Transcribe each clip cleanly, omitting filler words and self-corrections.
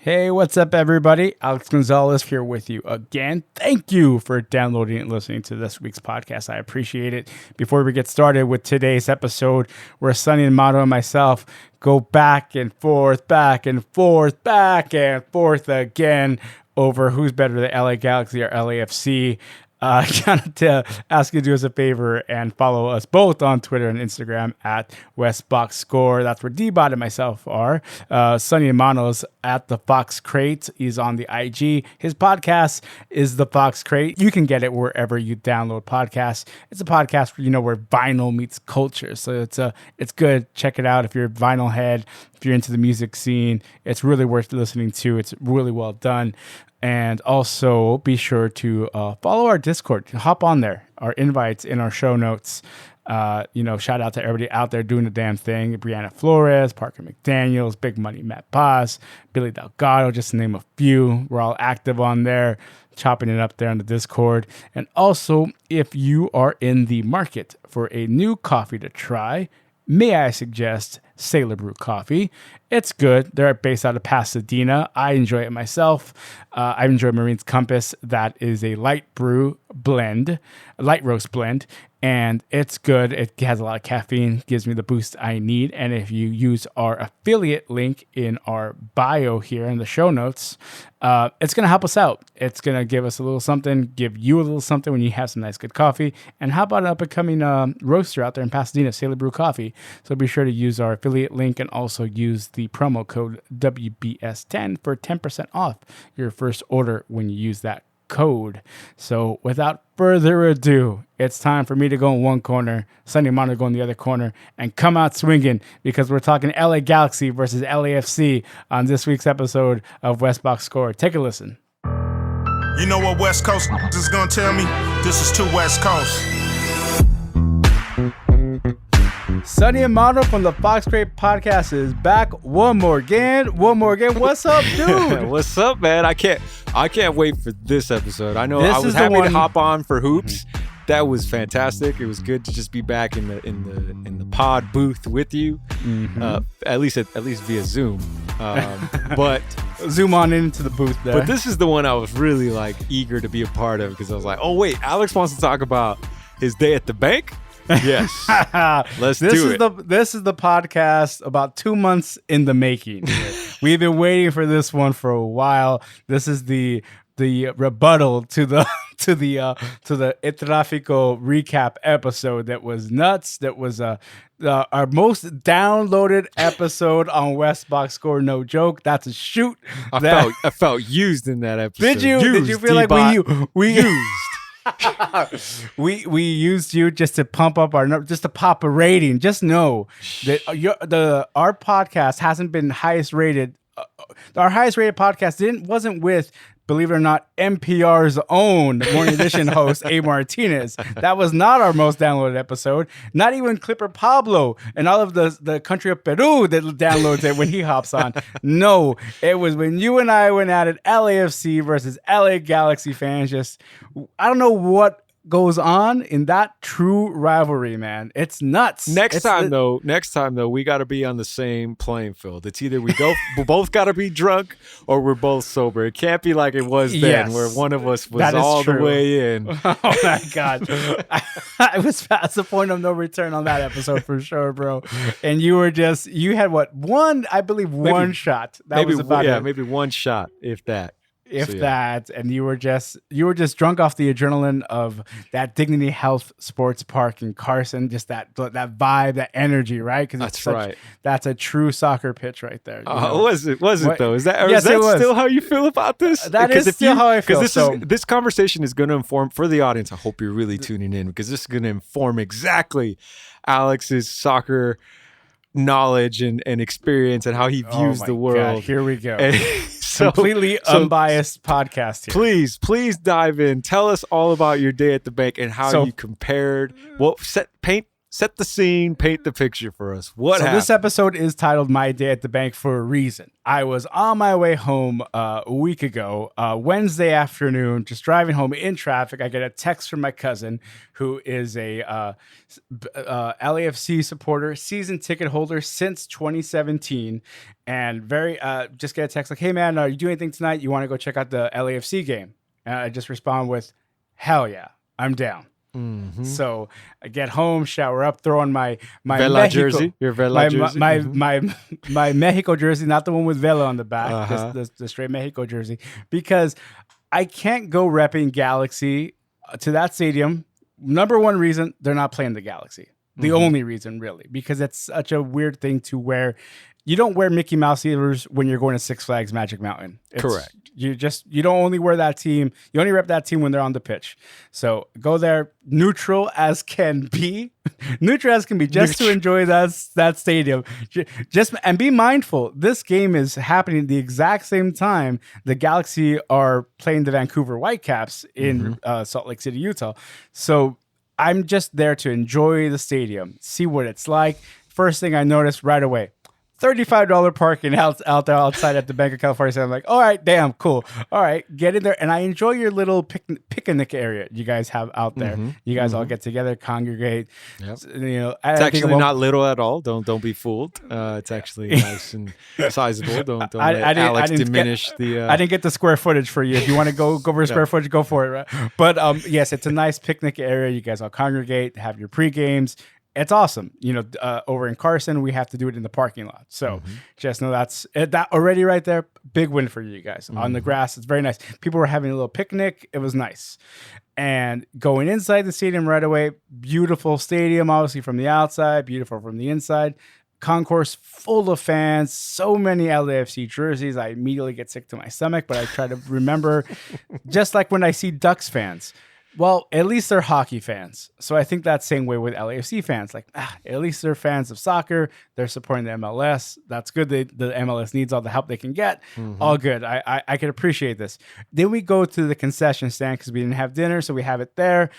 Hey, what's up, everybody? Alex Gonzalez here with you again. Thank you for downloading and listening to this week's podcast. I appreciate it. Before we get started with today's episode, where Sonny Hermano and myself go back and forth again over who's better, the LA Galaxy or LAFC. Kind to ask you to do us a favor and follow us both on Twitter and Instagram at WestBoxScore. That's where D-Bot and myself are. Sonny Hermano's at the Fox Crate. He's on the IG. His podcast is the Fox Crate. You can get it wherever you download podcasts. It's a podcast where vinyl meets culture. So it's good. Check it out if you're a vinyl head. If you're into the music scene, it's really worth listening to. It's really well done. And also be sure to follow our Discord. Hop on there. Our invites in our show notes. Shout out to everybody out there doing the damn thing. Brianna Flores, Parker McDaniels, Big Money Matt Paz, Billy Delgado, just to name a few. We're all active on there, chopping it up there on the Discord. And also, if you are in the market for a new coffee to try, may I suggest Sailor Brew Coffee. It's good. They're based out of Pasadena. I enjoy it myself. I enjoy Marine's Compass. That is a light roast blend, and it's good. It has a lot of caffeine, gives me the boost I need. And if you use our affiliate link in our bio here in the show notes, it's going to help us out. It's going to give us a little something, give you a little something when you have some nice, good coffee. And how about an up-and-coming roaster out there in Pasadena, Sailor Brew Coffee? So be sure to use our affiliate link and also use the promo code WBS10 for 10% off your first order when you use that code. So without further ado, it's time for me to go in one corner, Sonny Hermano to go in the other corner, and come out swinging, because we're talking LA Galaxy versus LAFC on this week's episode of WestBoxScore. Take a listen. You know what West Coast is gonna tell me? This is too West Coast. Sonny Hermano from the Fox Crate Podcast is back one more again. What's up, dude? What's up, man? I can't wait for this episode. I know I was happy to hop on for Hoops. That was fantastic. It was good to just be back in the pod booth with you, at least via Zoom. But zoom on into the booth there. But this is the one I was really eager to be a part of, because I was like, oh wait, Alex wants to talk about his day at the bank. Yes, let's do it. This is the podcast about 2 months in the making. We've been waiting for this one for a while. This is the rebuttal to the El Tráfico recap episode that was nuts. That was our most downloaded episode on WestBoxScore. No joke. That's a shoot. I felt used in that episode. Did you? Did you feel like we used? we used you just to pump up just to pop a rating. Just know that our podcast hasn't been highest rated. Our highest rated podcast wasn't with, believe it or not, NPR's own Morning Edition host, Abe Martinez. That was not our most downloaded episode. Not even Clipper Pablo and all of the country of Peru that downloads it when he hops on. No, it was when you and I went at it, LAFC versus LA Galaxy fans. I don't know what goes on in that true rivalry, man. It's nuts. Next time though, we got to be on the same playing field. It's either we both got to be drunk or we're both sober. It can't be like it was then, where one of us was all the way in. Oh my God. I was past the point of no return on that episode for sure, bro. And you had what? One shot. That was about it. Maybe one shot, if that. And you were just drunk off the adrenaline of that Dignity Health Sports Park in Carson, just that vibe, that energy, right? Because that's right. That's a true soccer pitch right there. Was it though? Is that still how you feel about this? That is still how I feel. Because this conversation is going to inform, for the audience, I hope you're really tuning in, because this is going to inform exactly Alex's soccer knowledge and experience and how he views the world. God, here we go. Completely unbiased podcast here. Please dive in. Tell us all about your day at the bank and how you compared. Well, paint set the scene, paint the picture for us. What happened? This episode is titled My Day at the Bank for a reason. I was on my way home a week ago, Wednesday afternoon, just driving home in traffic. I get a text from my cousin, who is a LAFC supporter, season ticket holder since 2017, and just get a text like, "Hey man, are you doing anything tonight? You want to go check out the LAFC game?" And I just respond with, "Hell yeah, I'm down." Mm-hmm. So I get home, shower up, throw on my Vela Mexico, jersey, your Vela jersey, my Mexico jersey, not the one with Vela on the back, just the straight Mexico jersey, because I can't go repping Galaxy to that stadium. Number one reason, they're not playing the Galaxy. The only reason, really, because it's such a weird thing to wear. You don't wear Mickey Mouse ears when you're going to Six Flags Magic Mountain. Correct. You don't only wear that team. You only rep that team when they're on the pitch. So go there neutral as can be, just to enjoy that stadium. And be mindful. This game is happening at the exact same time the Galaxy are playing the Vancouver Whitecaps in Salt Lake City, Utah. So I'm just there to enjoy the stadium, see what it's like. First thing I noticed right away, $35 parking outside at the Banc of California Stadium. I'm like, all right, damn, cool. All right, get in there. And I enjoy your little picnic area you guys have out there. You guys all get together, congregate. Yep. It's actually not little at all. Don't be fooled. It's actually nice and sizable. Don't let Alex diminish the... I didn't get the square footage for you. If you want to go for square footage, go for it. Right? But yes, it's a nice picnic area. You guys all congregate, have your pre-games. It's awesome. Over in Carson, we have to do it in the parking lot. So just know that already right there. Big win for you guys. On the grass, it's very nice. People were having a little picnic. It was nice. And going inside the stadium right away, beautiful stadium, obviously from the outside, beautiful from the inside. Concourse full of fans, so many LAFC jerseys. I immediately get sick to my stomach, but I try to remember, just like when I see Ducks fans. Well, at least they're hockey fans. So I think that same way with LAFC fans. Like, at least they're fans of soccer. They're supporting the MLS. That's good. The MLS needs all the help they can get. All good. I can appreciate this. Then we go to the concession stand because we didn't have dinner, so we have it there.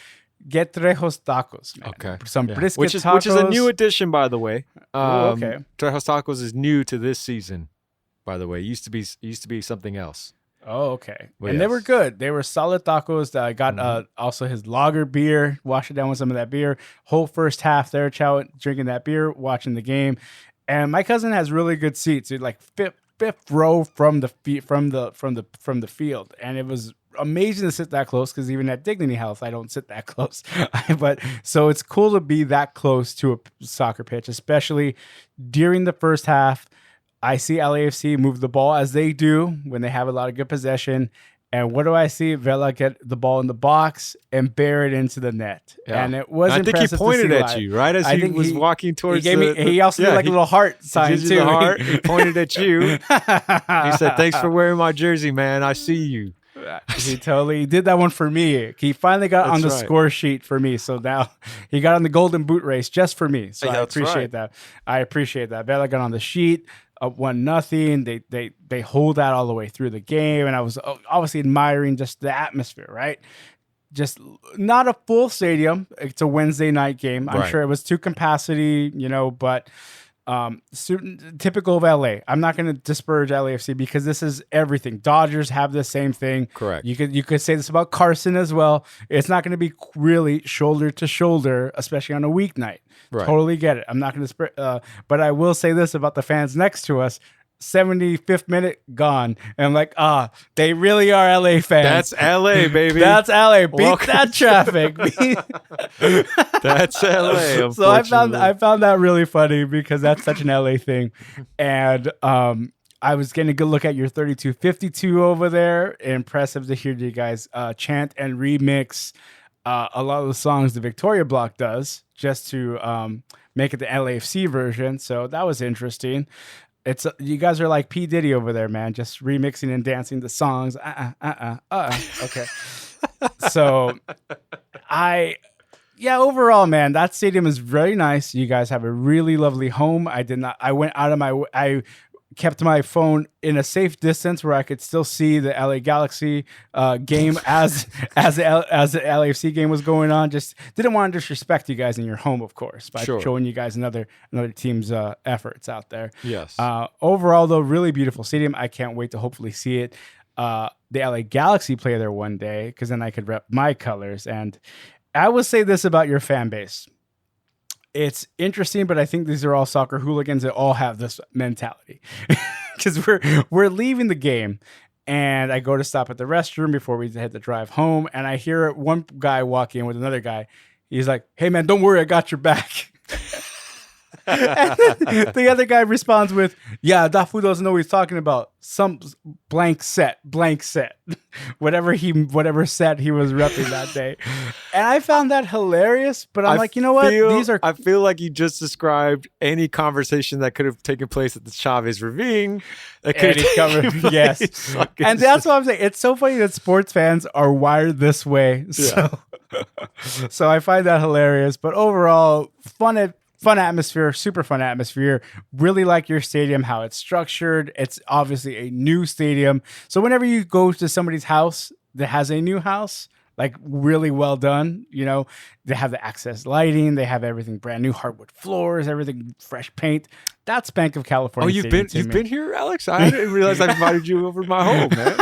Get Trejo's Tacos, man. Okay. Some brisket tacos. Which is a new addition, by the way. Okay. Trejo's Tacos is new to this season, by the way. It used to be something else. Oh, okay. And they were good. They were solid tacos. I got also his lager beer, washed it down with some of that beer. Whole first half there, drinking that beer, watching the game. And my cousin has really good seats. It's like fifth row from the field. And it was amazing to sit that close because even at Dignity Health, I don't sit that close. But so it's cool to be that close to a soccer pitch, especially during the first half. I see LAFC move the ball as they do when they have a lot of good possession. And what do I see? Vela get the ball in the box and bear it into the net. Yeah. And it was impressive. I think he pointed at you, right? As he was walking towards he also did like a little heart sign, too. He pointed at you. He said, "Thanks for wearing my jersey, man. I see you." He totally did that one for me. He finally got on the score sheet for me. So now he got on the golden boot race just for me. So I appreciate that. I appreciate that. Vela got on the sheet. 1-0. They hold that all the way through the game, and I was obviously admiring just the atmosphere, right? Just not a full stadium. It's a Wednesday night game. I'm sure it was to capacity, but typical of LA. I'm not going to disparage LAFC because this is everything. Dodgers have the same thing. Correct. You could say this about Carson as well. It's not going to be really shoulder to shoulder, especially on a weeknight. Right. Totally get it. I'm not going to but I will say this about the fans next to us. 75th minute gone. And I'm like, they really are LA fans. That's LA, baby. That's LA. Beat that traffic. That's LA. So I found that really funny because that's such an LA thing. And I was getting a good look at your 3252 over there. Impressive to hear you guys chant and remix a lot of the songs the Victoria Block does just to make it the LAFC version. So that was interesting. It's you guys are like P. Diddy over there, man, just remixing and dancing the songs. Okay. So overall, man, that stadium is very nice. You guys have a really lovely home. I went out of my way. I kept my phone in a safe distance where I could still see the LA Galaxy game as the LAFC game was going on. Just didn't want to disrespect you guys in your home, of course, by showing you guys another team's efforts out there. Yes. Overall, though, really beautiful stadium. I can't wait to hopefully see it. The LA Galaxy play there one day, because then I could rep my colors. And I will say this about your fan base. It's interesting, but I think these are all soccer hooligans that all have this mentality. Because we're leaving the game, and I go to stop at the restroom before we head to drive home, and I hear one guy walk in with another guy. He's like, "Hey man, don't worry, I got your back." And the other guy responds with, "Yeah, that fool doesn't know what he's talking about. Some blank set, whatever set he was repping that day." And I found that hilarious. But I'm like, you know what? I feel like you just described any conversation that could have taken place at the Chavez Ravine. Yes, and that's what I'm saying. It's so funny that sports fans are wired this way. So, so I find that hilarious. But overall, fun atmosphere, super fun atmosphere. Really like your stadium, how it's structured. It's obviously a new stadium. So whenever you go to somebody's house that has a new house, like really well done, you know, they have the access lighting, they have everything brand new, hardwood floors, everything fresh paint. That's Banc of California. Oh, you've been here, Alex? I didn't realize I invited you over to my home, man.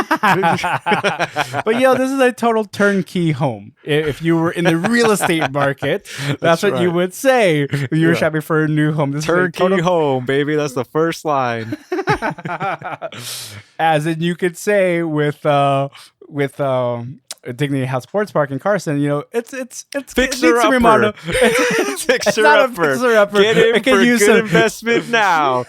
But this is a total turnkey home. If you were in the real estate market, that's what you would say if you were shopping for a new home. This turnkey is home, baby. That's the first line. As in, you could say with Dignity Health Sports Park in Carson, it's fixer upper. Fixer upper. Get in for good investment now.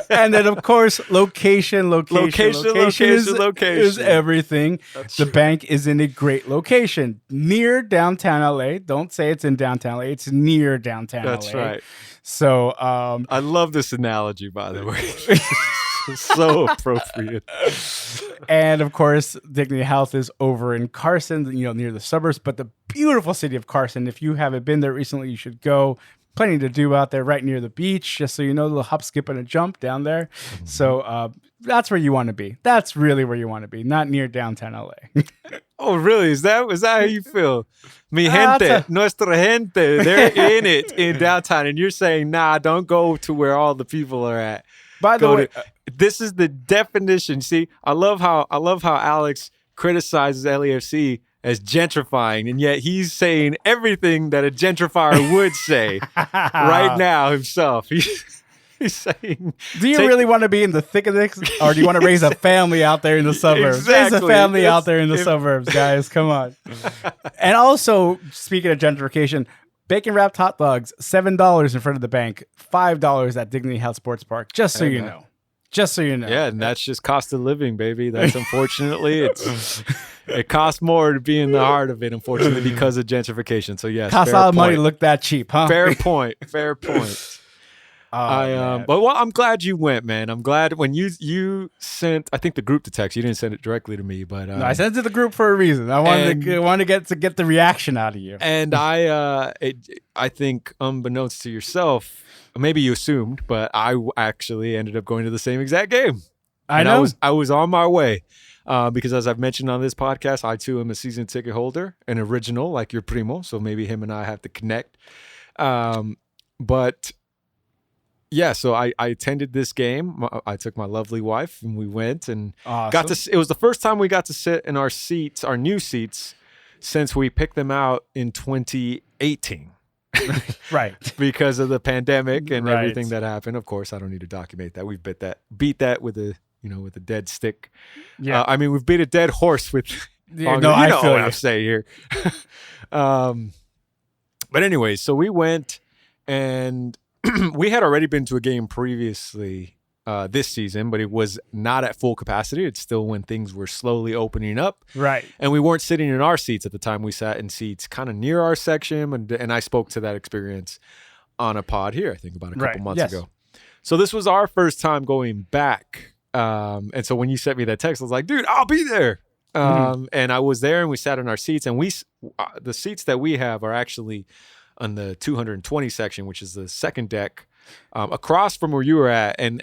And then of course, location is everything. The bank is in a great location near downtown LA. Don't say it's in downtown LA. It's near downtown LA. That's right. So I love this analogy, by the way. So appropriate. And of course, Dignity Health is over in Carson, near the suburbs, but the beautiful city of Carson. If you haven't been there recently, you should go. Plenty to do out there, right near the beach, just so you know, a little hop, skip, and a jump down there. Mm-hmm. So that's where you want to be. That's really where you want to be, not near downtown LA. Oh, really? Is that how you feel? Mi gente, nuestra gente, they're in it in downtown, and you're saying, nah, don't go to where all the people are at. By the way, this is the definition. See, I love how Alex criticizes LAFC as gentrifying, and yet he's saying everything that a gentrifier would say right now himself. He's saying, do you really want to be in the thick of this, or do you want to raise a family out there in the suburbs? Exactly. Raise a family out there in the suburbs, guys. Come on. And also, speaking of gentrification, bacon wrapped hot dogs, $7 in front of the bank, $5 at Dignity Health Sports Park. Just so you know. Yeah, and that's just cost of living, baby. That's unfortunately, it costs more to be in the heart of it, unfortunately, because of gentrification. So yes, costs a lot of money to look that cheap, huh? Fair point. But I'm glad you went, man. I'm glad when you sent, I think, the group to text. You didn't send it directly to me, but no, I sent it to the group for a reason. I wanted to get the reaction out of you. And I think, unbeknownst to yourself, maybe you assumed, but I actually ended up going to the same exact game. I was on my way. Because as I've mentioned on this podcast, I too am a season ticket holder, an original like your primo. So maybe him and I have to connect. But yeah, so I attended this game. I took my lovely wife and we went and got to. It was the first time we got to sit in our seats, our new seats, since we picked them out in 2018. Right. Because of the pandemic and everything that happened. Of course, I don't need to document that. We've beat that with a dead stick. Yeah. We've beat a dead horse with I feel what I'm saying here. But anyway, so we went and we had already been to a game previously this season, but it was not at full capacity. It's still when things were slowly opening up. Right. And we weren't sitting in our seats at the time. We sat in seats kind of near our section, and I spoke to that experience on a pod here, I think about a couple months ago. So this was our first time going back. And so when you sent me that text, I was like, dude, I'll be there. And I was there and we sat in our seats, and the seats that we have are actually on the 220 section, which is the second deck across from where you were at, and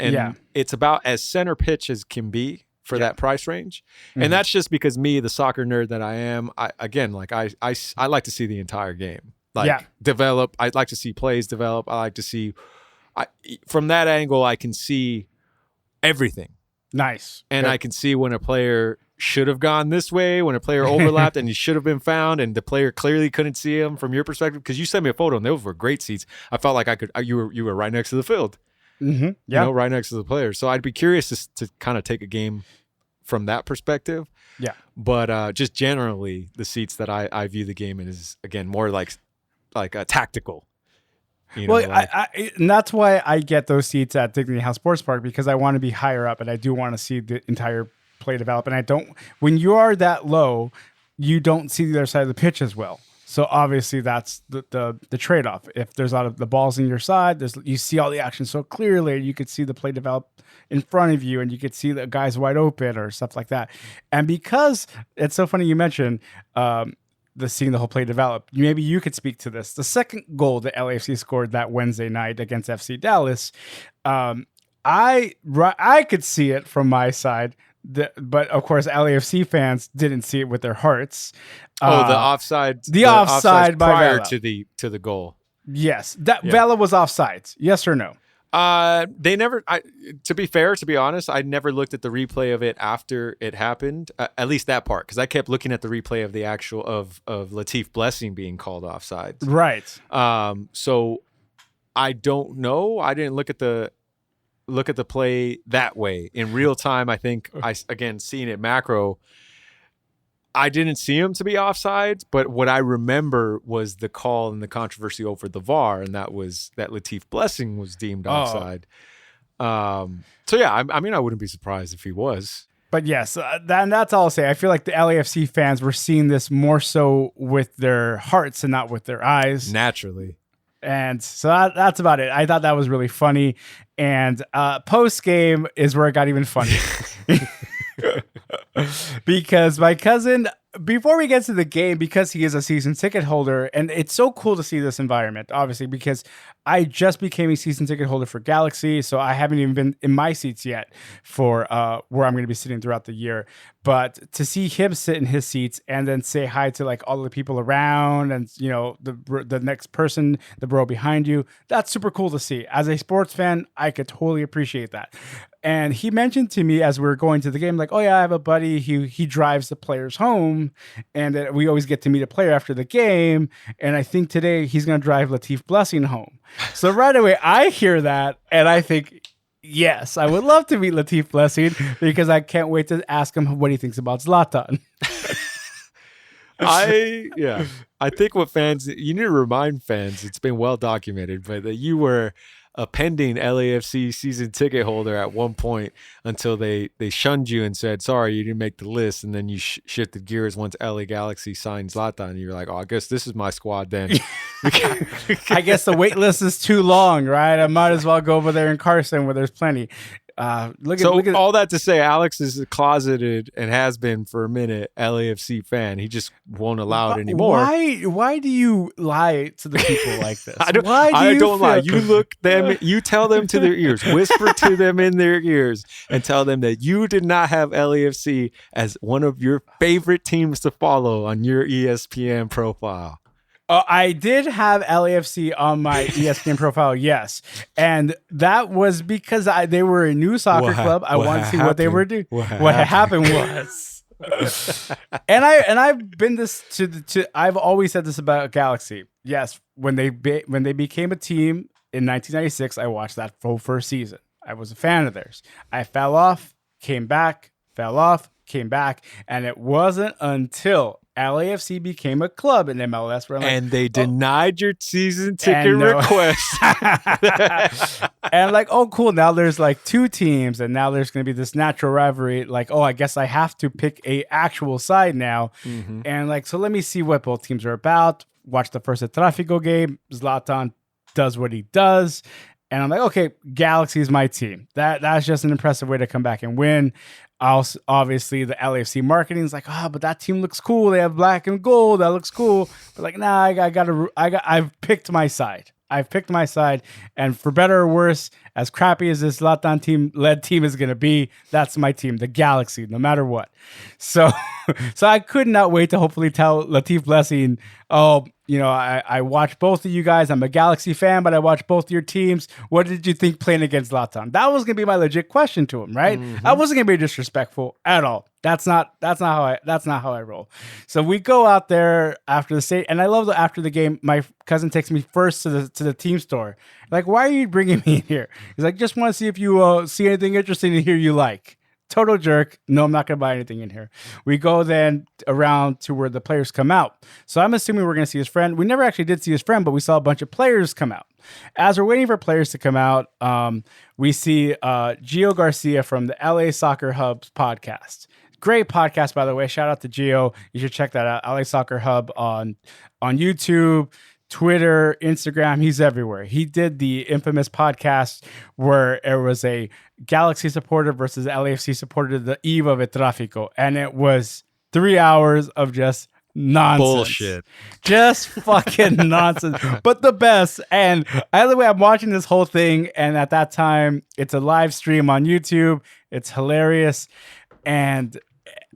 it's about as center pitch as can be for that price range. Mm-hmm. And that's just because me, the soccer nerd that I am, I like to see the entire game. Develop. I'd like to see plays develop. I like to see, from that angle, I can see everything. Nice. And I can see when a player should have gone this way, when a player overlapped and he should have been found, and the player clearly couldn't see him from your perspective. Because you sent me a photo and those were great seats. I felt like you were right next to the field. Mm-hmm. Yeah. Right next to the player. So I'd be curious to kind of take a game from that perspective. Yeah. But just generally, the seats that I view the game in is, again, more like a tactical. And that's why I get those seats at Dignity House Sports Park, because I want to be higher up and I do want to see the entire play develop. And when you are that low, you don't see the other side of the pitch as well. So obviously that's the trade-off. If there's a lot of the balls in your side, you see all the action so clearly, you could see the play develop in front of you, and you could see the guys wide open or stuff like that. And because it's so funny you mentioned seeing the whole play develop, maybe you could speak to this. The second goal that LAFC scored that Wednesday night against FC Dallas, I could see it from my side. But of course, LAFC fans didn't see it with their hearts. The offside. The offside prior by Vela. to the goal. Yes, Vela was offsides. Yes or no? They never. To be honest, I never looked at the replay of it after it happened. At least that part, because I kept looking at the replay of the actual of Latif Blessing being called offsides. Right. So I don't know. I didn't look at the play that way in real time. I think seeing it macro, I didn't see him to be offsides, but what I remember was the call and the controversy over the VAR, and that was that Latif Blessing was deemed offside. So yeah, I mean, I wouldn't be surprised if he was. But yes, that's all I'll say. I feel like the LAFC fans were seeing this more so with their hearts and not with their eyes. Naturally. And so that's about it. I thought that was really funny. And post game is where it got even funnier. Because my cousin, before we get to the game, because he is a season ticket holder, and it's so cool to see this environment, obviously, because I just became a season ticket holder for Galaxy, so I haven't even been in my seats yet for where I'm going to be sitting throughout the year. But to see him sit in his seats and then say hi to like all the people around, and the next person, the bro behind you, that's super cool to see. As a sports fan, I could totally appreciate that. And he mentioned to me as we were going to the game, like, oh yeah, I have a buddy. He drives the players home, and we always get to meet a player after the game. And I think today he's going to drive Latif Blessing home. So right away, I hear that, and I think, yes, I would love to meet Latif Blessing, because I can't wait to ask him what he thinks about Zlatan. I think what fans, you need to remind fans, it's been well documented, but that you were a pending LAFC season ticket holder at one point until they shunned you and said, sorry, you didn't make the list. And then you shifted gears once LA Galaxy signed Zlatan. And you're like, oh, I guess this is my squad then. I guess the wait list is too long, right? I might as well go over there in Carson where there's plenty. Look at all that to say, Alex is a closeted, and has been for a minute, LAFC fan. He just won't allow it anymore. Why do you lie to the people like this? I don't lie. You look them, you tell them to their ears, whisper to them in their ears, and tell them that you did not have LAFC as one of your favorite teams to follow on your ESPN profile. I did have LAFC on my ESPN profile, yes. And that was because they were a new soccer club. I wanted to see what they were doing. What happened was... and I've been I've always said this about Galaxy. Yes, when they became a team in 1996, I watched that full first season. I was a fan of theirs. I fell off, came back, fell off, came back, and it wasn't until LAFC became a club in MLS where and they denied your season ticket request. And like, oh, cool. Now there's like two teams, and now there's going to be this natural rivalry. Like, oh, I guess I have to pick a actual side now. Mm-hmm. And like, so let me see what both teams are about. Watch the first Tráfico game. Zlatan does what he does. And I'm like, okay, Galaxy is my team. That's just an impressive way to come back and win. Also, obviously, the LAFC marketing is like, but that team looks cool. They have black and gold. That looks cool. But like, nah, I've picked my side. I've picked my side, and for better or worse, as crappy as this Zlatan led team is going to be, that's my team, the Galaxy, no matter what. So I could not wait to hopefully tell Latif Blessing, I watched both of you guys. I'm a Galaxy fan, but I watched both your teams. What did you think playing against Zlatan? That was going to be my legit question to him, right? I wasn't going to be disrespectful at all. That's not how I roll. So we go out there after the state, and I love that after the game, my cousin takes me first to the team store. Like, why are you bringing me in here? He's like, just want to see if you see anything interesting in here you like. Total jerk. No, I'm not going to buy anything in here. We go then around to where the players come out. So I'm assuming we're going to see his friend. We never actually did see his friend, but we saw a bunch of players come out. As we're waiting for players to come out, we see Gio Garcia from the LA Soccer Hub's podcast. Great podcast, by the way. Shout out to Gio. You should check that out. LA Soccer Hub on YouTube, Twitter, Instagram. He's everywhere. He did the infamous podcast where it was a Galaxy supporter versus LAFC supporter, the eve of El Tráfico, and it was 3 hours of just nonsense. Bullshit. Just fucking nonsense. But the best. And either way, I'm watching this whole thing, and at that time, it's a live stream on YouTube. It's hilarious. And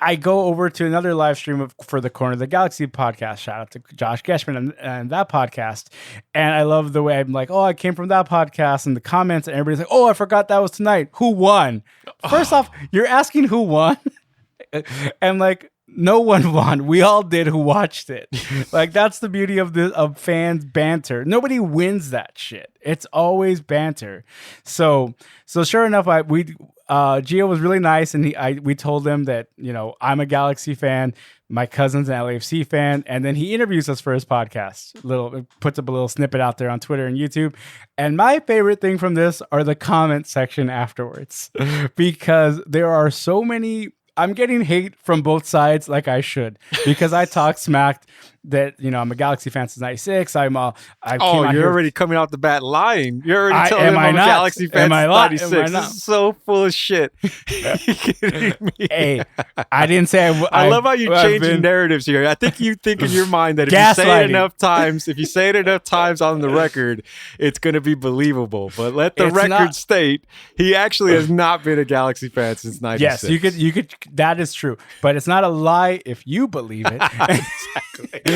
I go over to another live stream for the Corner of the Galaxy podcast. Shout out to Josh Geschman and that podcast. And I love the way I'm like, I came from that podcast, and the comments, and everybody's like, I forgot that was tonight. Who won? First off, you're asking who won? And like, no one won. We all did who watched it. Like, that's the beauty of fans banter. Nobody wins that shit. It's always banter. So sure enough, Gio was really nice, and we told him that, I'm a Galaxy fan, my cousin's an LAFC fan, and then he interviews us for his podcast. Puts up a little snippet out there on Twitter and YouTube. And my favorite thing from this are the comment section afterwards, because there are so many. I'm getting hate from both sides, like I should, because I talk smacked that, I'm a Galaxy fan since '96. You're already coming out the bat lying. You're already telling them I'm a Galaxy fan since '96. This is so full of shit. Kidding me? Hey, I didn't say I love how you changing narratives here. I think you think in your mind that if you say it enough times on the record, it's going to be believable. But let the record state he actually has not been a Galaxy fan since '96. Yes, you could. That is true, but it's not a lie if you believe it. Exactly.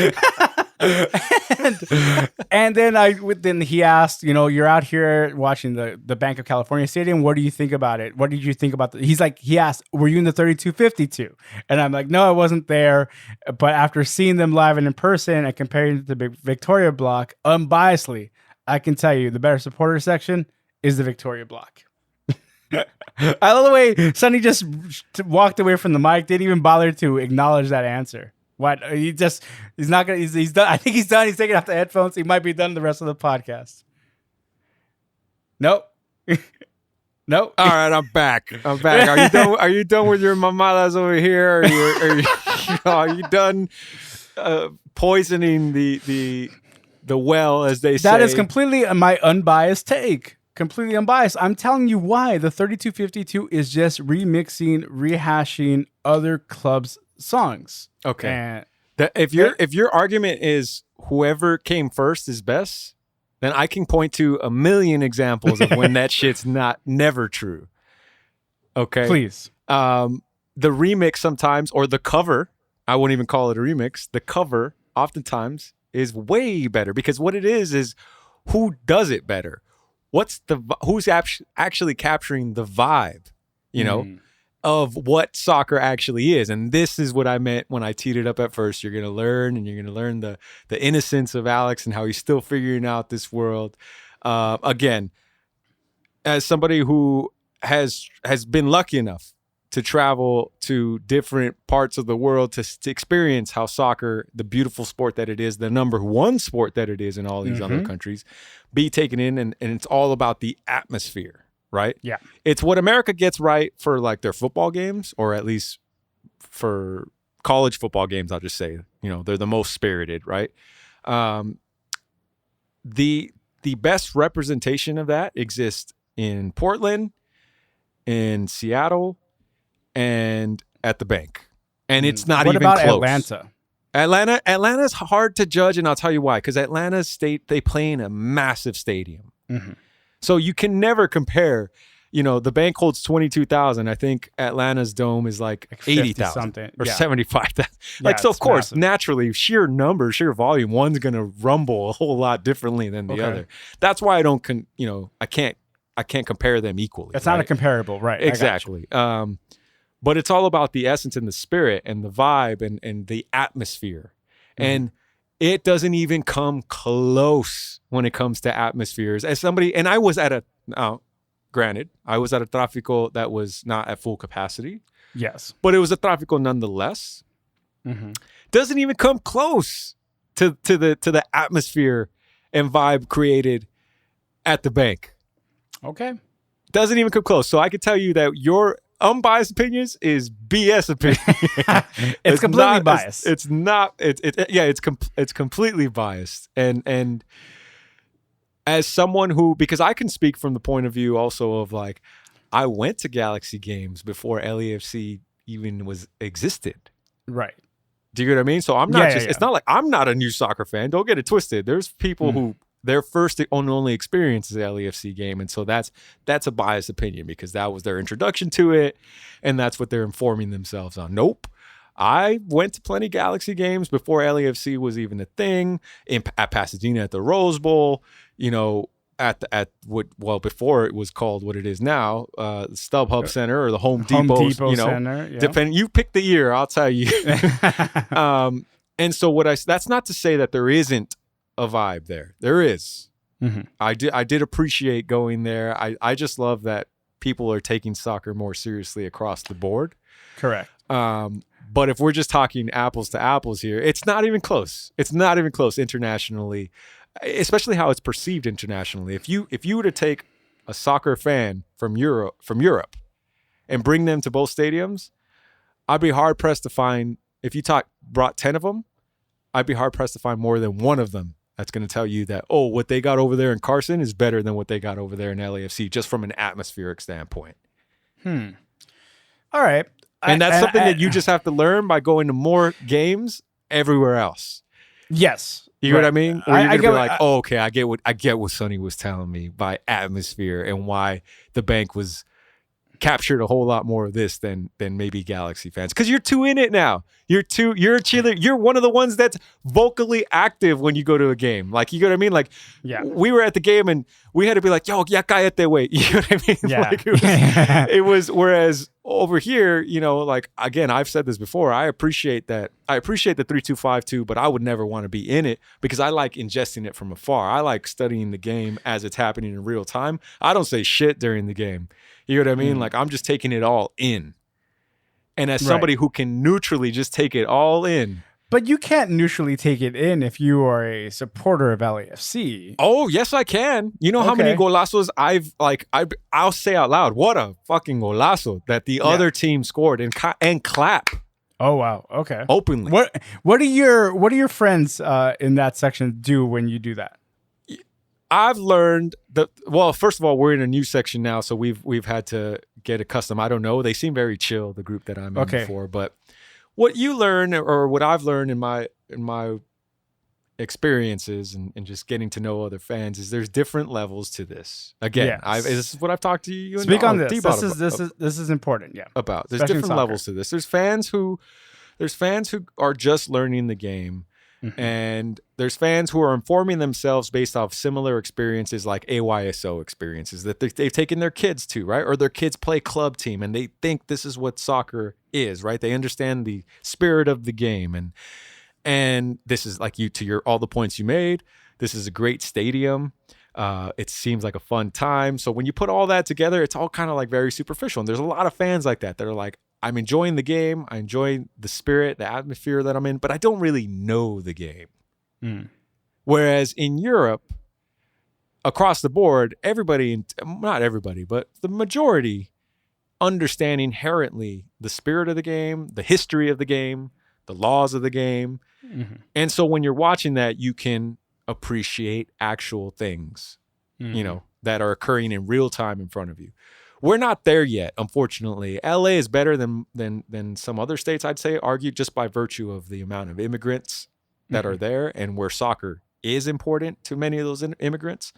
and then he asked, you're out here watching the Banc of California Stadium. What do you think about it? What did you think about he asked, were you in the 3252? And I'm like, no, I wasn't there. But after seeing them live and in person and comparing it to the Victoria block, unbiasedly, I can tell you the better supporter section is the Victoria block. I love the way Sonny just walked away from the mic, didn't even bother to acknowledge that answer. What? He's not gonna. He's done. I think he's done. He's taking off the headphones. He might be done the rest of the podcast. Nope. Nope. All right, I'm back. Are you done with your mamadas over here? Are you done poisoning the well, as they say? That is completely my unbiased take. Completely unbiased. I'm telling you why. The 3252 is just remixing, rehashing other clubs' songs. Okay. If your argument is whoever came first is best, then I can point to a million examples of when that shit's never true. Okay. Please. The remix sometimes, or the cover, I won't even call it a remix. The cover oftentimes is way better, because what it is who does it better? Who's actually capturing the vibe, of what soccer actually is. And this is what I meant when I teed it up at first. You're going to learn, and you're going to learn the innocence of Alex and how he's still figuring out this world. Again, as somebody who has been lucky enough to travel to different parts of the world to experience how soccer, the beautiful sport that it is, the number one sport that it is in all these other countries, be taken in. And it's all about the atmosphere, right? Yeah. It's what America gets right for like their football games, or at least for college football games, I'll just say, they're the most spirited, right? The best representation of that exists in Portland, in Seattle, and at the Banc. And it's not even close. What about Atlanta? Atlanta's hard to judge, and I'll tell you why. Because they play in a massive stadium. Mm-hmm. So you can never compare. The Banc holds 22,000. I think Atlanta's dome is like 80,000 or 75,000. So of course, naturally, sheer number, sheer volume, one's going to rumble a whole lot differently than the other. That's why I can't compare them equally. It's not a comparable, right? Exactly. But it's all about the essence and the spirit and the vibe and the atmosphere. Mm-hmm. And it doesn't even come close when it comes to atmospheres. As somebody, and I was granted, I was at a Tráfico that was not at full capacity. Yes. But it was a Tráfico nonetheless. Mm-hmm. Doesn't even come close to the atmosphere and vibe created at the Banc. Okay. Doesn't even come close. So I can tell you that your unbiased opinions is BS opinion. It's completely biased. It's not. It's completely biased. And as someone who, because I can speak from the point of view also of like, I went to Galaxy games before LAFC even existed. Right. Do you get what I mean? So I'm not It's not like I'm not a new soccer fan. Don't get it twisted. There's people who their first and only experience is the LAFC game, and so that's a biased opinion because that was their introduction to it, and that's what they're informing themselves on. Nope. I went to plenty Galaxy games before LAFC was even a thing. At Pasadena at the Rose Bowl, before it was called what it is now, StubHub Center or the Home Depot Center. Yeah. Depending, you pick the year, I'll tell you. And so that's not to say that there isn't a vibe there. There is. Mm-hmm. I did appreciate going there. I just love that people are taking soccer more seriously across the board. Correct. But if we're just talking apples to apples here, it's not even close. It's not even close internationally, especially how it's perceived internationally. If you were to take a soccer fan from Europe and bring them to both stadiums, I'd be hard pressed to find, if you brought 10 of them, I'd be hard pressed to find more than one of them that's going to tell you that, what they got over there in Carson is better than what they got over there in LAFC, just from an atmospheric standpoint. All right. And that's something that you just have to learn by going to more games everywhere else. Yes. You know what I mean? Or you're going to be like, okay, I get what Sonny was telling me by atmosphere and why the Banc was captured a whole lot more of this than maybe Galaxy fans. Because you're too in it now. You're a cheerleader. You're one of the ones that's vocally active when you go to a game. Like, you know what I mean? Like, we were at the game and we had to be like, yo, ya cállate, wey. You know what I mean? Yeah. Like it was, whereas over here, like, again, I've said this before, I appreciate the 3-2-5-2, but I would never want to be in it because I like ingesting it from afar. I like studying the game as it's happening in real time. I don't say shit during the game. You know what I mean? Like, I'm just taking it all in. And as somebody who can neutrally just take it all in. But you can't neutrally take it in if you are a supporter of LAFC. Oh, yes, I can. You know how many golazos I'll say out loud, what a fucking golazo that the other team scored and clap. Oh, wow. Okay. Openly. What do your friends in that section do when you do that? I've learned that, well, first of all, we're in a new section now, so we've had to get accustomed. I don't know. They seem very chill, the group that I'm in before. But what you learn, or what I've learned in my experiences and just getting to know other fans, is there's different levels to this. Again, this is what I've talked to you. Speak on this. This is important. Yeah. There's different levels to this. There's fans who are just learning the game. Mm-hmm. And there's fans who are informing themselves based off similar experiences like AYSO experiences that they've taken their kids to, right? Or their kids play club team and they think this is what soccer is, right? They understand the spirit of the game. And this is like all the points you made. This is a great stadium. It seems like a fun time. So when you put all that together, it's all kind of like very superficial. And there's a lot of fans like that are like, I'm enjoying the game. I enjoy the spirit, the atmosphere that I'm in, but I don't really know the game. Whereas in Europe, across the board, not everybody, but the majority understand inherently the spirit of the game, the history of the game, the laws of the game. Mm-hmm. And so when you're watching that, you can appreciate actual things, that are occurring in real time in front of you. we're not there yet, unfortunately. LA is better than some other states, I'd say, argue, just by virtue of the amount of immigrants that are there and where soccer is important to many of those immigrants.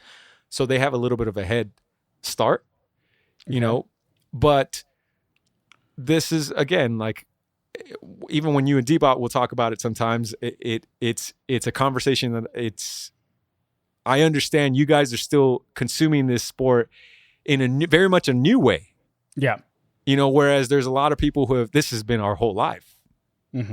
So they have a little bit of a head start, you know, but this is, again, like, even when you and D-Bot will talk about it sometimes, it's a conversation that I understand you guys are still consuming this sport in very much a new way. Yeah. You know, whereas there's a lot of people who this has been our whole life.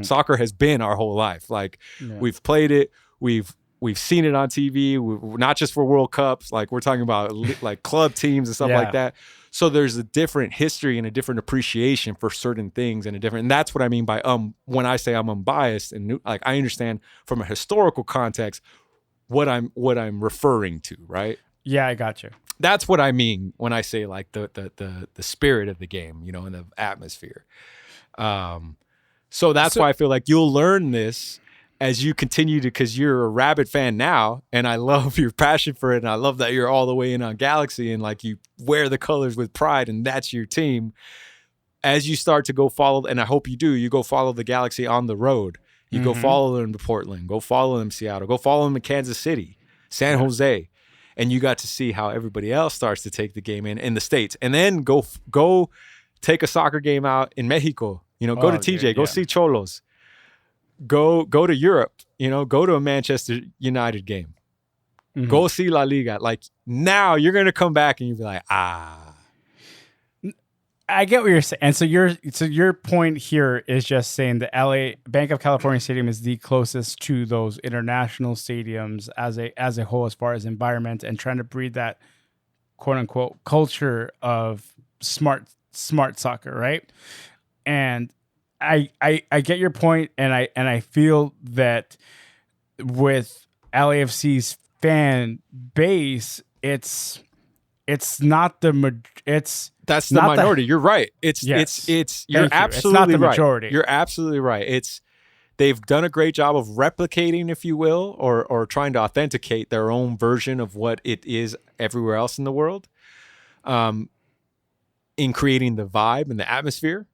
Soccer has been our whole life. Like, we've played it. We've seen it on TV, not just for World Cups. Like, we're talking about like club teams and stuff like that. So there's a different history and a different appreciation for certain things and that's what I mean by when I say I'm unbiased and like I understand from a historical context what I'm referring to, right? Yeah, I got you. That's what I mean when I say like the spirit of the game, you know, and the atmosphere. So that's why I feel like you'll learn this as you continue to, because you're a rabid fan now, and I love your passion for it, and I love that you're all the way in on Galaxy, and like you wear the colors with pride, and that's your team. As you start to go follow, and I hope you do, you go follow the Galaxy on the road. You go follow them to Portland, go follow them in Seattle, go follow them in Kansas City, San Jose, and you got to see how everybody else starts to take the game in the States, and then go take a soccer game out in Mexico. You know, go to TJ, go see Cholos. Go to Europe, you know, go to a Manchester United game. Go see La Liga. Like, now you're going to come back and you'll be like, I get what you're saying. And so your point here is just saying the Banc of California Stadium is the closest to those international stadiums as a whole, as far as environment, and trying to breed that quote unquote culture of smart soccer, right? And I get your point, and I feel that with LAFC's fan base, that's the minority. You're right. You're absolutely it's not the right. majority. You're absolutely right. They've done a great job of replicating, if you will, or trying to authenticate their own version of what it is everywhere else in the world, in creating the vibe and the atmosphere.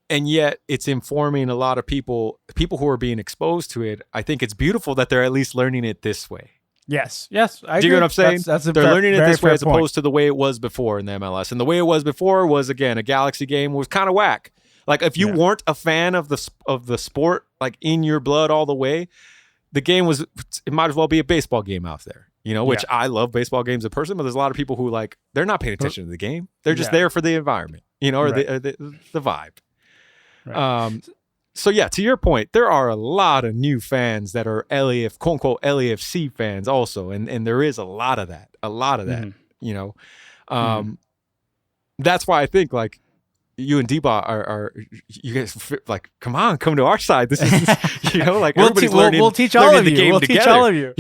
And yet it's informing a lot of people who are being exposed to it. I think it's beautiful that they're at least learning it this way. Yes. I Do you agree. know what I'm saying? They're learning it this way as opposed to the way it was before in the MLS. And the way it was before was, again, a Galaxy game was kind of whack. Like, if you weren't a fan of the sport, like in your blood all the way, it might as well be a baseball game out there. You know, which I love baseball games in person, but there's a lot of people who, like, they're not paying attention to the game. They're just there for the environment, you know, or the vibe. Right. So yeah, to your point, there are a lot of new fans that are quote unquote LAFC fans also, and there is a lot of that, you know. That's why I think, like, you and D-Bot are you guys, like, come to our side. This is, you know, like, everybody's learning. We'll teach all of you. Teach all of you.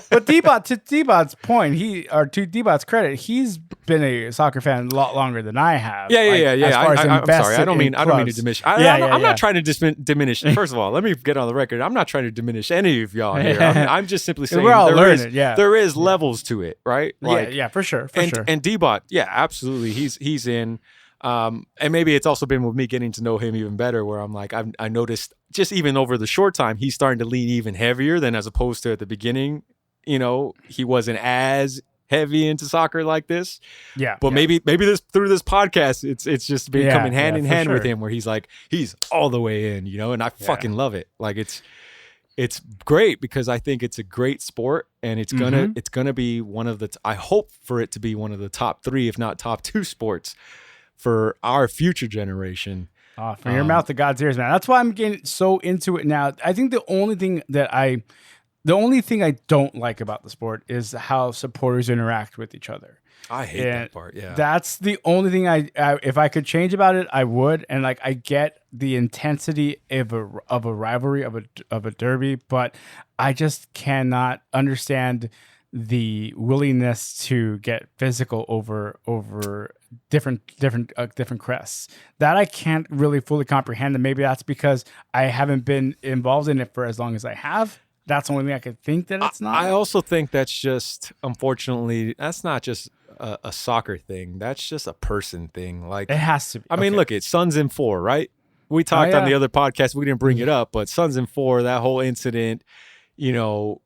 But to D-Bot's point, to D-Bot's credit, he's been a soccer fan a lot longer than I have. Yeah. I'm sorry. I don't mean to diminish. I'm not trying to diminish. First of all, let me get on the record. I'm not trying to diminish any of y'all here. I'm just simply saying we're all learning. There is levels to it, right? Like, for sure. And D-Bot, absolutely. He's in. And maybe it's also been with me getting to know him even better, where I'm like, I noticed just even over the short time, he's starting to lean even heavier than as opposed to at the beginning. You know, he wasn't as heavy into soccer like this. Yeah. But maybe through this podcast, it's just been coming hand in hand with him, where he's all the way in, you know, and I fucking love it. Like, it's great because I think it's a great sport, and it's gonna be one of the, I hope for it to be one of the top 3, if not top 2 sports for our future generation. From your mouth to God's ears, man. That's why I'm getting so into it now. I think the only thing I don't like about the sport is how supporters interact with each other. I hate that part. Yeah, that's the only thing I if I could change about it, I would. And like, I get the intensity of a rivalry, of a derby, but I just cannot understand the willingness to get physical over different crests. That I can't really fully comprehend, and maybe that's because I haven't been involved in it for as long as I have. That's the only thing I could think that it's not. I also think that's just, unfortunately, that's not just a soccer thing. That's just a person thing. Like it has to be. I mean, look, it's Sons in 4, right? We talked on the other podcast. We didn't bring it up, but Sons in 4, that whole incident, you know,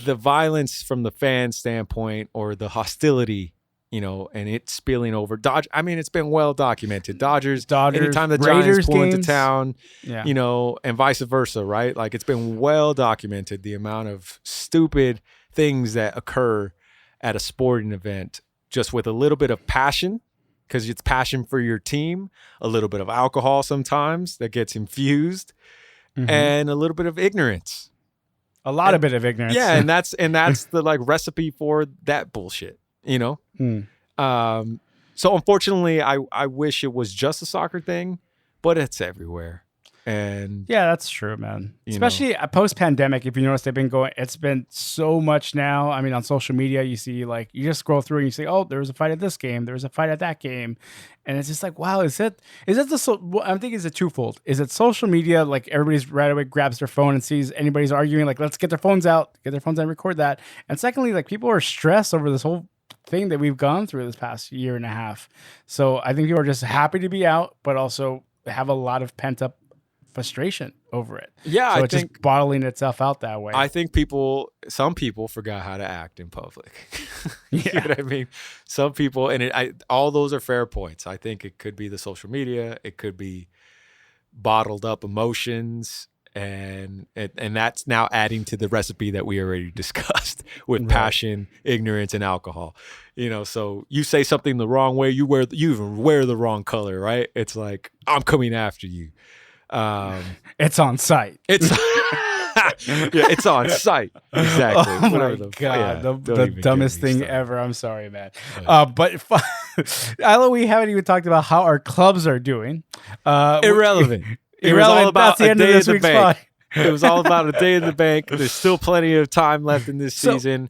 the violence from the fan standpoint or the hostility, you know, and it spilling over. I mean, it's been well documented. Dodgers anytime the Giants pull into town, you know, and vice versa, right? Like it's been well documented the amount of stupid things that occur at a sporting event just with a little bit of passion, because it's passion for your team, a little bit of alcohol sometimes that gets infused, and a little bit of ignorance. A lot of bit of ignorance. Yeah, and that's the like recipe for that bullshit, you know? So unfortunately, I wish it was just a soccer thing, but it's everywhere. And yeah, that's true, man. Especially post-pandemic, if you notice, it's been so much now. I mean, on social media, you see, like, you just scroll through and you say, oh, there was a fight at this game, there was a fight at that game. And it's just like, wow, I'm thinking it's a twofold. Is it social media, like everybody's right away grabs their phone and sees anybody's arguing, like, let's get their phones out and record that. And secondly, like, people are stressed over this whole thing that we've gone through this past year and a half. So I think people are just happy to be out, but also have a lot of pent-up frustration over it. Yeah, so it's just bottling itself out that way. I think some people forgot how to act in public. You know what I mean? Some people, and all those are fair points. I think it could be the social media, it could be bottled up emotions, and that's now adding to the recipe that we already discussed with passion, ignorance, and alcohol. You know, so you say something the wrong way, you even wear the wrong color, right? It's like, I'm coming after you. It's on site. It's on site. Exactly. Oh my God, the dumbest thing ever. I'm sorry, man. But we haven't even talked about how our clubs are doing. Irrelevant. It was all about a day at the bank. It was all about a day in the bank. There's still plenty of time left in this season.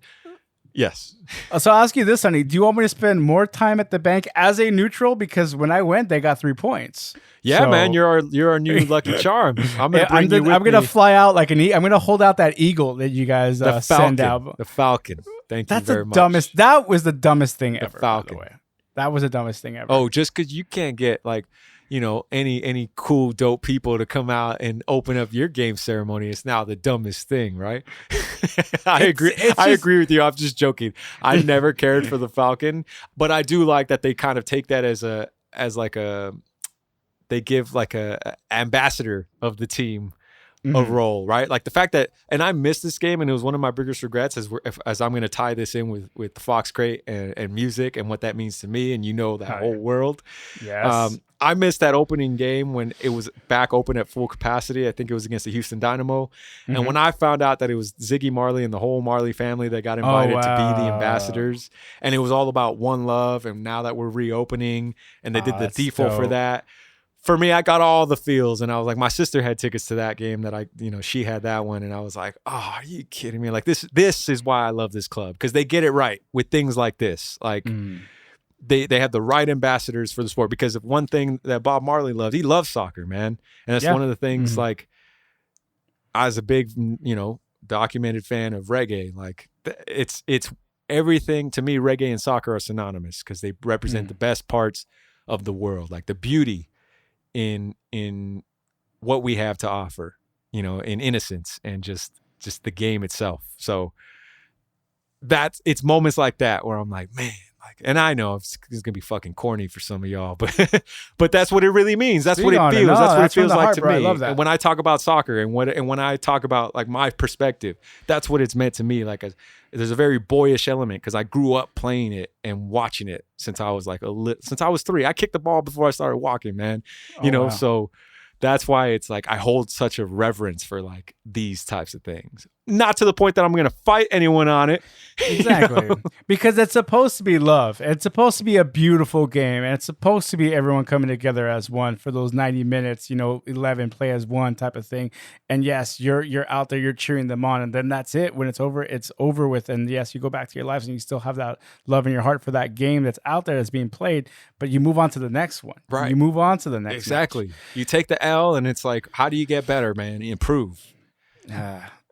Yes. So I'll ask you this, Sonny. Do you want me to spend more time at the bank as a neutral? Because when I went, they got 3 points. Yeah, man, you're our new lucky charm. I'm gonna fly out like I'm gonna hold out that eagle that you guys send out. The Falcon. Thank you very much. That was the dumbest thing ever. Falcon. By the way. That was the dumbest thing ever. Oh, just because you can't get like, you know, any cool, dope people to come out and open up your game ceremony, it's now the dumbest thing, right? I agree. I agree with you. I'm just joking. I never cared for the Falcon, but I do like that they kind of take that they give like a ambassador of the team a role, right? Like the fact that, and I missed this game, and it was one of my biggest regrets as I'm going to tie this in with Fox Crate and music and what that means to me, and that whole world. Yes. I missed that opening game when it was back open at full capacity. I think it was against the Houston Dynamo. And when I found out that it was Ziggy Marley and the whole Marley family that got invited to be the ambassadors, and it was all about one love, and now that we're reopening and they did the default for that, for me, I got all the feels, and I was like, my sister had tickets to that game that she had that one, and I was like, oh, are you kidding me? Like this is why I love this club, because they get it right with things like this. Like they have the right ambassadors for the sport, because of one thing that Bob Marley loved, he loves soccer, man. And that's one of the things, like, I was a big, documented fan of reggae. Like it's everything to me. Reggae and soccer are synonymous because they represent the best parts of the world, like the beauty in what we have to offer, in innocence and just the game itself. So it's moments like that where I'm like, man, and I know it's gonna be fucking corny for some of y'all, but that's what it really means. That's what it feels. That's what it feels like to me. I love that. And when I talk about soccer and when I talk about like my perspective, that's what it's meant to me. Like there's a very boyish element because I grew up playing it and watching it since I was since I was 3. I kicked the ball before I started walking, man. Wow. So that's why it's like I hold such a reverence for like these types of things. Not to the point that I'm going to fight anyone on it. Exactly. Because it's supposed to be love. It's supposed to be a beautiful game. And it's supposed to be everyone coming together as one for those 90 minutes, 11 play as one type of thing. And yes, you're out there, you're cheering them on. And then that's it. When it's over with. And yes, you go back to your lives and you still have that love in your heart for that game that's out there that's being played. But you move on to the next one. Right. You move on to the next Exactly. Match. You take the L and it's like, how do you get better, man? You improve.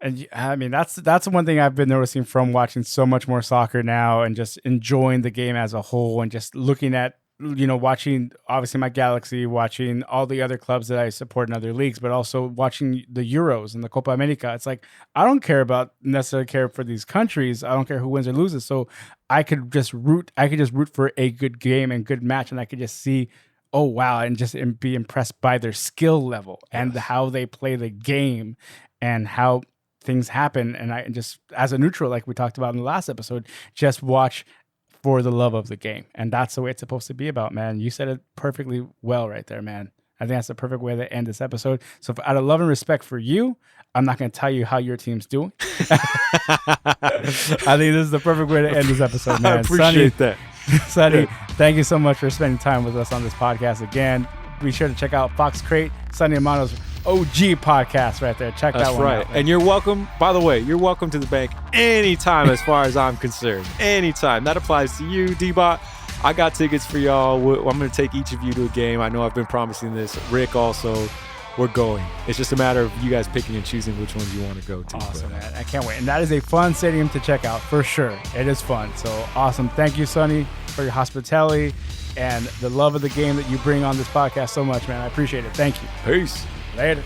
And I mean, that's one thing I've been noticing from watching so much more soccer now and just enjoying the game as a whole and just looking at, watching obviously my Galaxy, watching all the other clubs that I support in other leagues, but also watching the Euros and the Copa America. It's like, I don't necessarily care for these countries. I don't care who wins or loses. So I could just root for a good game and good match. And I could just see, oh, wow. And just be impressed by their skill level and how they play the game and how things happen. And I just, as a neutral, like we talked about in the last episode, just watch for the love of the game. And that's the way it's supposed to be about, man. You said it perfectly well right there, man. I think that's the perfect way to end this episode. So out of love and respect for you, I'm not going to tell you how your team's doing. I think this is the perfect way to end this episode, man. I appreciate that. Sonny, thank you so much for spending time with us on this podcast again. Be sure to check out Fox Crate, Sonny Hermano's OG podcast right there. Check that one out. That's right. And you're welcome, by the way, you're welcome to the bank anytime as far as I'm concerned. Anytime. That applies to you, D-Bot. I got tickets for y'all. I'm going to take each of you to a game. I know I've been promising this. Rick also. We're going. It's just a matter of you guys picking and choosing which ones you want to go to. Awesome, man. I can't wait. And that is a fun stadium to check out for sure. It is fun. So awesome. Thank you, Sonny, for your hospitality and the love of the game that you bring on this podcast so much, man. I appreciate it. Thank you. Peace. Later.